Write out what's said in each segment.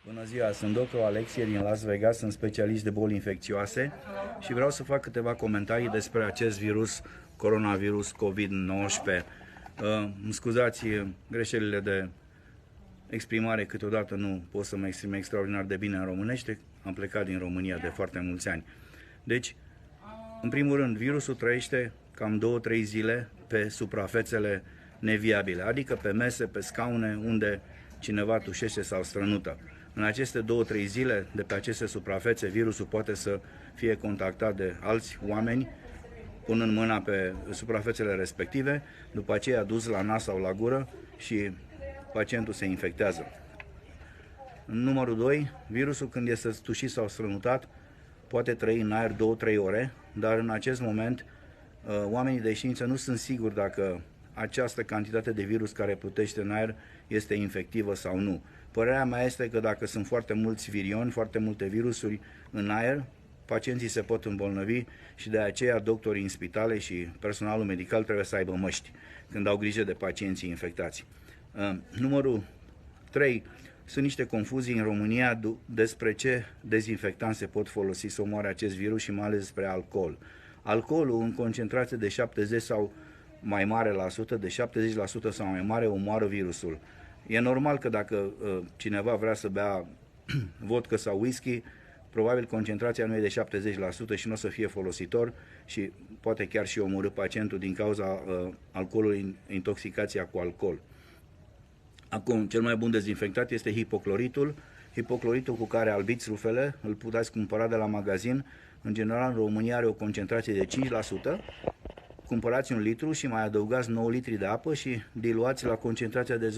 Bună ziua, sunt doctor Alexie din Las Vegas, sunt specialist de boli infecțioase și vreau să fac câteva comentarii despre acest virus, coronavirus COVID-19. Îmi scuzați greșelile de exprimare, câteodată nu pot să mă exprim extraordinar de bine în românește, am plecat din România de foarte mulți ani. Deci, în primul rând, virusul trăiește cam 2-3 zile pe suprafețele neviabile, adică pe mese, pe scaune, unde cineva tușește sau strănută. În aceste 2-3 zile, de pe aceste suprafețe, virusul poate să fie contactat de alți oameni, punând mâna pe suprafețele respective, după aceea dus la nas sau la gură și pacientul se infectează. Numărul 2, virusul când este tușit sau strănutat poate trăi în aer 2-3 ore, dar în acest moment oamenii de știință nu sunt siguri dacă această cantitate de virus care plutește în aer este infectivă sau nu. Părerea mea este că dacă sunt foarte mulți virioni, foarte multe virusuri în aer, pacienții se pot îmbolnăvi și de aceea doctorii în spitale și personalul medical trebuie să aibă măști când au grijă de pacienții infectați. Numărul 3. Sunt niște confuzii în România despre ce dezinfectant se pot folosi să omoare acest virus și mai ales despre alcool. Alcoolul în concentrație de 70 sau mai mare la sută, de 70% sau mai mare, omoară virusul. E normal că dacă cineva vrea să bea vodcă sau whisky, probabil concentrația nu e de 70% și nu o să fie folositor și poate chiar și omorî pacientul din cauza alcoolului, intoxicația cu alcool. Acum, cel mai bun dezinfectat este hipocloritul. Hipocloritul cu care albiți rufele, îl puteți cumpăra de la magazin. În general, în România are o concentrație de 5%. Cumpărați 1 litru și mai adăugați 9 litri de apă și diluați la concentrația de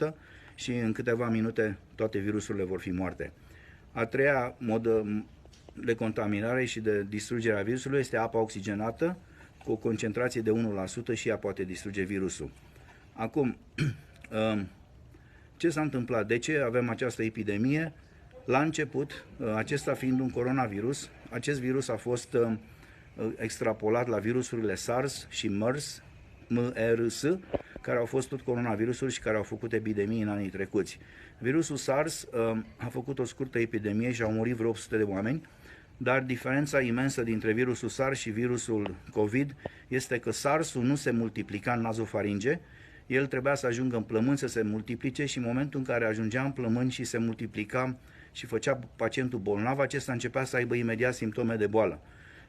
0,5% și în câteva minute toate virusurile vor fi moarte. A treia modă de contaminare și de distrugere a virusului este apa oxigenată cu o concentrație de 1% și ea poate distruge virusul. Acum, ce s-a întâmplat? De ce avem această epidemie? La început, acesta fiind un coronavirus, acest virus a fost extrapolat la virusurile SARS și MERS, care au fost tot coronavirusuri și care au făcut epidemii în anii trecuți. Virusul SARS a făcut o scurtă epidemie și au murit vreo 800 de oameni, dar diferența imensă dintre virusul SARS și virusul COVID este că SARS-ul nu se multiplica în nazofaringe, el trebuia să ajungă în plămâni să se multiplice și în momentul în care ajungea în plămâni și se multiplica și făcea pacientul bolnav, acesta începea să aibă imediat simptome de boală.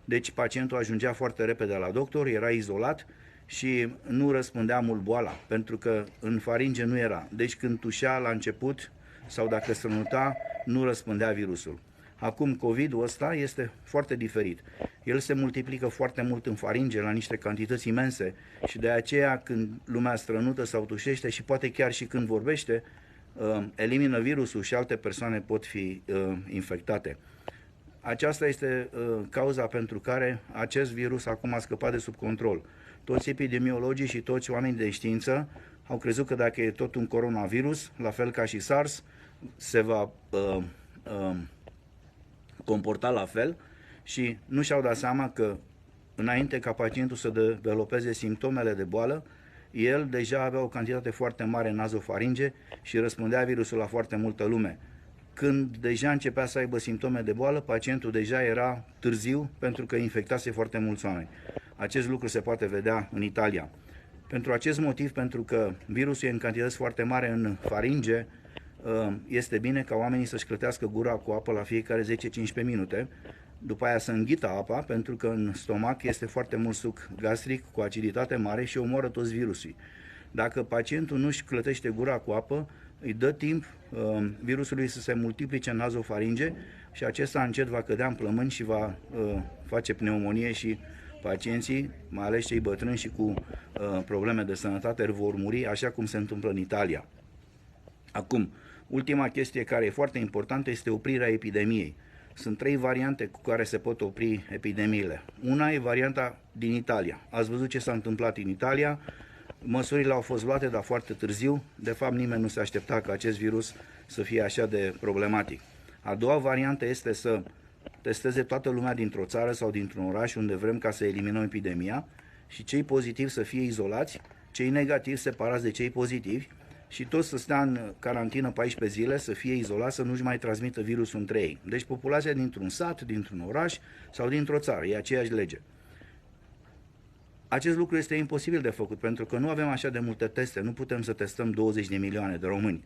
Deci pacientul ajungea foarte repede la doctor, era izolat și nu răspundea mult boala, pentru că în faringe nu era. Deci când tușea la început sau dacă strănuta, nu răspundea virusul. Acum COVID-ul ăsta este foarte diferit. El se multiplică foarte mult în faringe, la niște cantități imense și de aceea când lumea strănută sau tușește și poate chiar și când vorbește, elimină virusul și alte persoane pot fi infectate. Aceasta este cauza pentru care acest virus acum a scăpat de sub control. Toți epidemiologii și toți oamenii de știință au crezut că dacă e tot un coronavirus, la fel ca și SARS, se va comporta la fel și nu și-au dat seama că înainte ca pacientul să developeze simptomele de boală, el deja avea o cantitate foarte mare în nazofaringe și răspundea virusul la foarte multă lume. Când deja începea să aibă simptome de boală, pacientul deja era târziu pentru că infectase foarte mulți oameni. Acest lucru se poate vedea în Italia. Pentru acest motiv, pentru că virusul e în cantități foarte mare în faringe, este bine ca oamenii să-și clătească gura cu apă la fiecare 10-15 minute, după aia să înghită apa, pentru că în stomac este foarte mult suc gastric cu aciditate mare și omoară toți virusii. Dacă pacientul nu-și clătește gura cu apă, îi dă timp virusului să se multiplice în nazofaringe și acesta încet va cădea în plămâni și va face pneumonie și pacienții, mai ales cei bătrâni și cu probleme de sănătate, vor muri, așa cum se întâmplă în Italia. Acum, ultima chestie care e foarte importantă este oprirea epidemiei. Sunt 3 variante cu care se pot opri epidemiile. Una e varianta din Italia. Ați văzut ce s-a întâmplat în Italia. Măsurile au fost luate, dar foarte târziu. De fapt, nimeni nu se aștepta ca acest virus să fie așa de problematic. A doua variantă este să testeze toată lumea dintr-o țară sau dintr-un oraș unde vrem ca să eliminăm epidemia și cei pozitivi să fie izolați, cei negativi separați de cei pozitivi și toți să stea în carantină 14 zile, să fie izolați, să nu-și mai transmită virusul între ei. Deci populația dintr-un sat, dintr-un oraș sau dintr-o țară, e aceeași lege. Acest lucru este imposibil de făcut, pentru că nu avem așa de multe teste, nu putem să testăm 20 de milioane de români.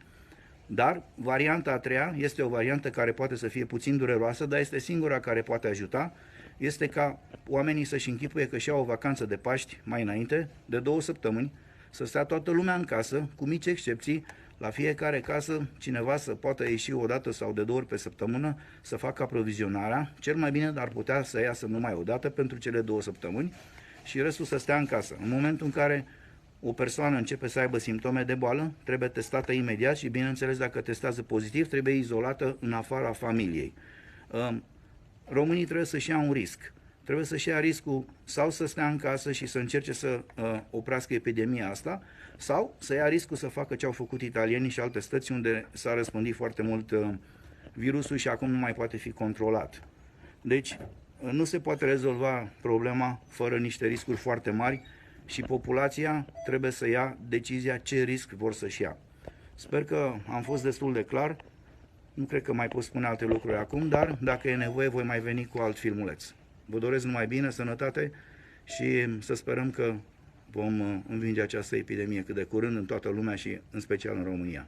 Dar varianta a treia este o variantă care poate să fie puțin dureroasă, dar este singura care poate ajuta, este ca oamenii să-și închipuie că și-au o vacanță de Paști mai înainte, de 2 săptămâni, să stea toată lumea în casă, cu mici excepții, la fiecare casă cineva să poată ieși o dată sau de 2 ori pe săptămână să facă aprovizionarea, cel mai bine ar putea să iasă numai o dată pentru cele 2 săptămâni și restul să stea în casă. În momentul în care o persoană începe să aibă simptome de boală, trebuie testată imediat și, bineînțeles, dacă testează pozitiv, trebuie izolată în afara familiei. Românii trebuie să-și ia un risc. Trebuie să-și ia riscul sau să stea în casă și să încerce să oprească epidemia asta, sau să ia riscul să facă ce au făcut italienii și alte stăți unde s-a răspândit foarte mult virusul și acum nu mai poate fi controlat. Deci, nu se poate rezolva problema fără niște riscuri foarte mari și populația trebuie să ia decizia ce risc vor să-și ia. Sper că am fost destul de clar. Nu cred că mai pot spune alte lucruri acum, dar dacă e nevoie voi mai veni cu alt filmuleț. Vă doresc numai bine, sănătate și să sperăm că vom învinge această epidemie cât de curând în toată lumea și în special în România.